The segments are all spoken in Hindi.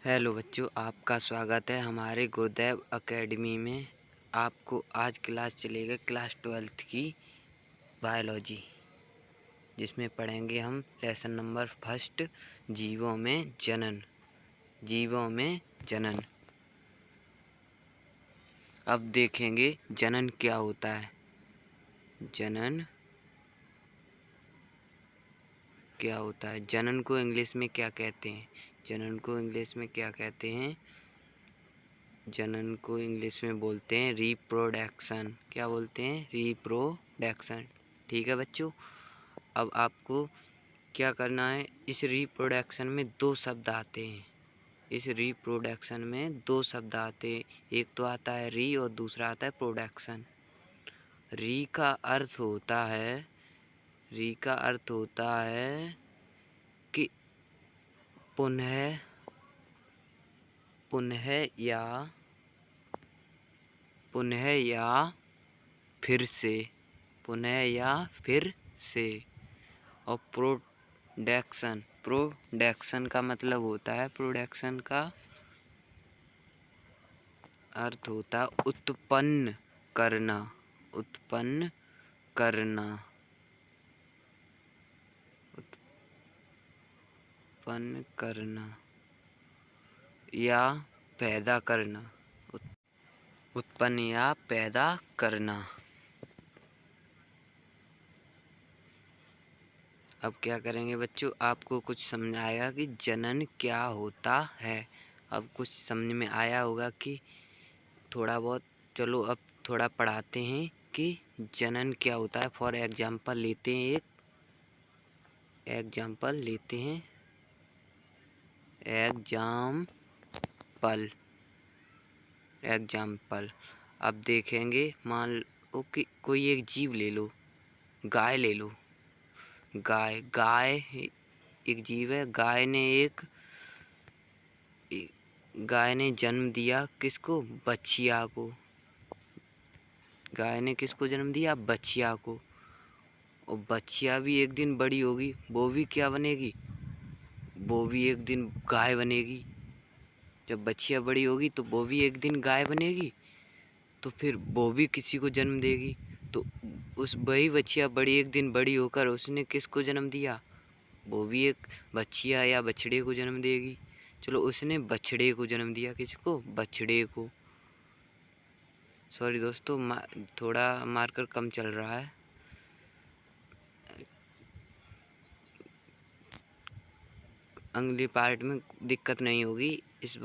हेलो बच्चों, आपका स्वागत है हमारे गुरुदेव एकेडमी में। आपको आज क्लास चलेगा क्लास 12th की बायोलॉजी, जिसमें पढ़ेंगे हम लेसन नंबर फर्स्ट, जीवों में जनन। जीवों में जनन। अब देखेंगे जनन क्या होता है। जनन क्या होता है? जनन को इंग्लिश में क्या कहते हैं? जनन को इंग्लिश में क्या कहते हैं? जनन को इंग्लिश में बोलते हैं रिप्रोडक्शन। क्या बोलते हैं? रिप्रोडक्शन। ठीक है बच्चों, अब आपको क्या करना है। इस रिप्रोडक्शन में दो शब्द आते हैं। इस रिप्रोडक्शन में दो शब्द आते हैं। एक तो आता है री और दूसरा आता है प्रोडक्शन। री का अर्थ होता है कि पुनः पुनः या पुनः या फिर से, पुनः या फिर से। और प्रोडक्शन का मतलब होता है, प्रोडक्शन का अर्थ होता है उत्पन्न करना। उत्पन्न करना, उत्पन्न करना या पैदा करना। उत्पन्न या पैदा करना। अब क्या करेंगे बच्चों, आपको कुछ समझाया कि जनन क्या होता है। अब कुछ समझ में आया होगा कि थोड़ा बहुत। चलो अब थोड़ा पढ़ाते हैं कि जनन क्या होता है। फॉर एग्जाम्पल लेते हैं, एग्जाम्पल। अब देखेंगे, मान लो कि कोई एक जीव ले लो, गाय ले लो। गाय एक जीव है। गाय ने जन्म दिया किसको? बछिया को। गाय ने किसको जन्म दिया? बछिया को। और बछिया भी एक दिन बड़ी होगी, वो भी क्या बनेगी? वो भी एक दिन गाय बनेगी। जब बछिया बड़ी होगी तो वो भी एक दिन गाय बनेगी, तो फिर वो भी किसी को जन्म देगी। तो उस वही बछिया एक दिन बड़ी होकर उसने किसको जन्म दिया? वो भी एक बछिया या बछड़े को जन्म देगी। चलो, उसने बछड़े को जन्म दिया। किसको? बछड़े को। सॉरी दोस्तों, थोड़ा मार्कर कम चल रहा है। अगली पार्ट में दिक्कत नहीं होगी। इस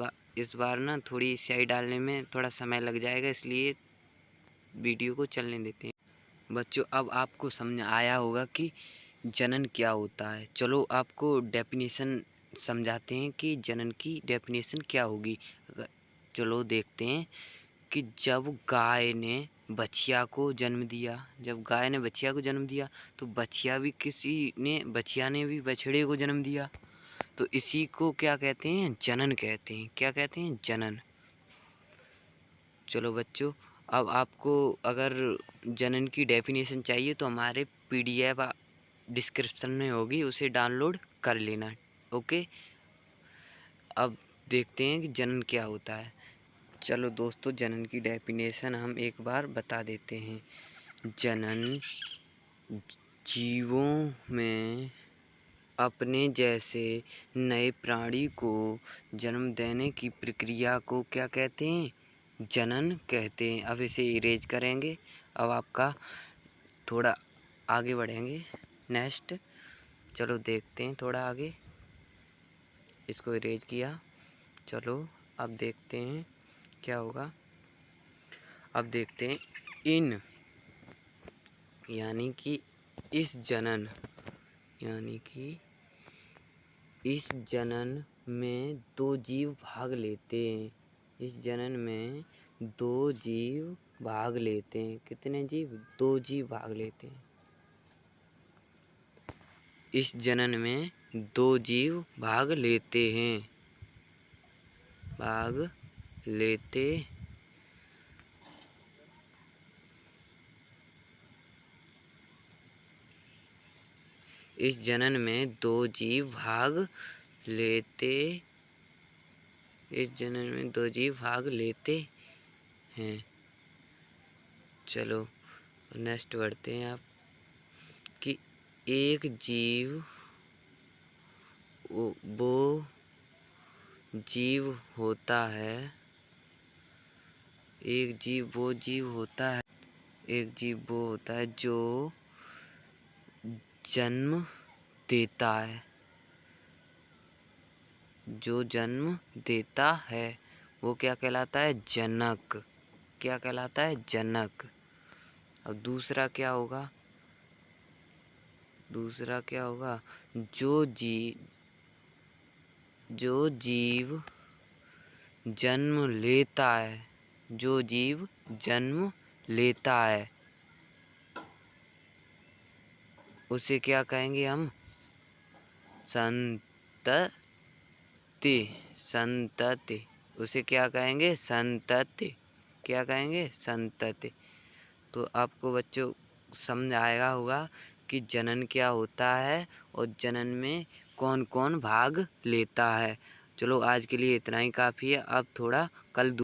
बार ना थोड़ी स्याही डालने में थोड़ा समय लग जाएगा, इसलिए वीडियो को चलने देते हैं। बच्चों, अब आपको समझ आया होगा कि जनन क्या होता है। चलो आपको डेफिनेशन समझाते हैं कि जनन की डेफिनेशन क्या होगी। चलो देखते हैं कि जब गाय ने बछिया को जन्म दिया, तो बछिया ने भी बछड़े को जन्म दिया। तो इसी को क्या कहते हैं? जनन कहते हैं। क्या कहते हैं? जनन। चलो बच्चों, अब आपको अगर जनन की डेफिनेशन चाहिए तो हमारे PDF डिस्क्रिप्शन में होगी, उसे डाउनलोड कर लेना। ओके, अब देखते हैं कि जनन क्या होता है। चलो दोस्तों, जनन की डेफिनेशन हम एक बार बता देते हैं। जनन जीवों में अपने जैसे नए प्राणी को जन्म देने की प्रक्रिया को क्या कहते हैं? जनन कहते हैं। अब इसे इरेज करेंगे। अब आपका थोड़ा आगे बढ़ेंगे। नेक्स्ट, चलो देखते हैं थोड़ा आगे। इसको इरेज किया। चलो अब देखते हैं क्या होगा। अब देखते हैं इन, यानी कि इस जनन में दो जीव भाग लेते हैं। इस जनन में दो जीव भाग लेते हैं। कितने जीव? दो जीव भाग लेते हैं। इस जनन में दो जीव भाग लेते हैं। इस जनन में दो जीव भाग लेते इस जनन में दो जीव भाग लेते हैं। चलो नेक्स्ट बढ़ते हैं आप कि एक जीव वो जीव होता है, एक जीव वो जीव होता है, एक जीव वो होता है जो जन्म देता है, जो जन्म देता है वो क्या कहलाता है? जनक। क्या कहलाता है? जनक। अब दूसरा क्या होगा? दूसरा क्या होगा? जो जीव जन्म लेता है, जो जीव जन्म लेता है उसे क्या कहेंगे हम? संतति। संतति। उसे क्या कहेंगे? संतति। क्या कहेंगे? संतति। तो आपको बच्चों समझ आएगा होगा कि जनन क्या होता है और जनन में कौन कौन भाग लेता है। चलो आज के लिए इतना ही काफ़ी है। अब थोड़ा कल